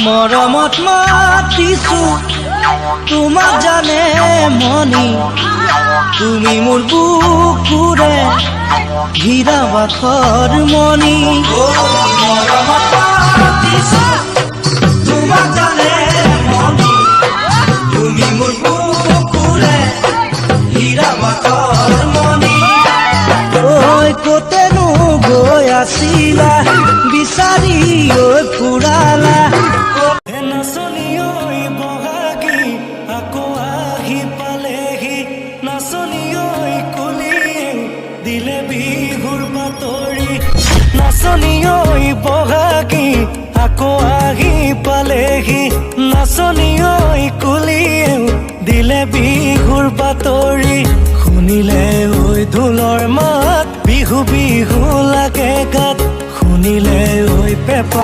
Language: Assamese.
মৰমত মাতিছো তোমাক জানে মনি তুমি মোৰ বুকুৰে হীৰা বাখৰ মনি মৰমত মাতিছো তোমাক জানে মনি তুমি মোৰ বুকুৰে হীৰা বাখৰ মনি ঐ কতেনো গৈ আছিলা বিচাৰি ঐ ফুৰালা নাচনি ঐ বহাগী আকৌ আহি পালেহি নাচনি ঐ কুলিয়ে দিলে বিহুৰ বাতৰি নাচনি ঐ বহাগী আকৌ আহি পালেহি নাচনি ঐ কুলিয়ে দিলে বিহুৰ বাতৰি শুনিলে ঐ ঢোলৰ মাত বিহু বিহু লাগে গাত শুনিলে ঐ পেপা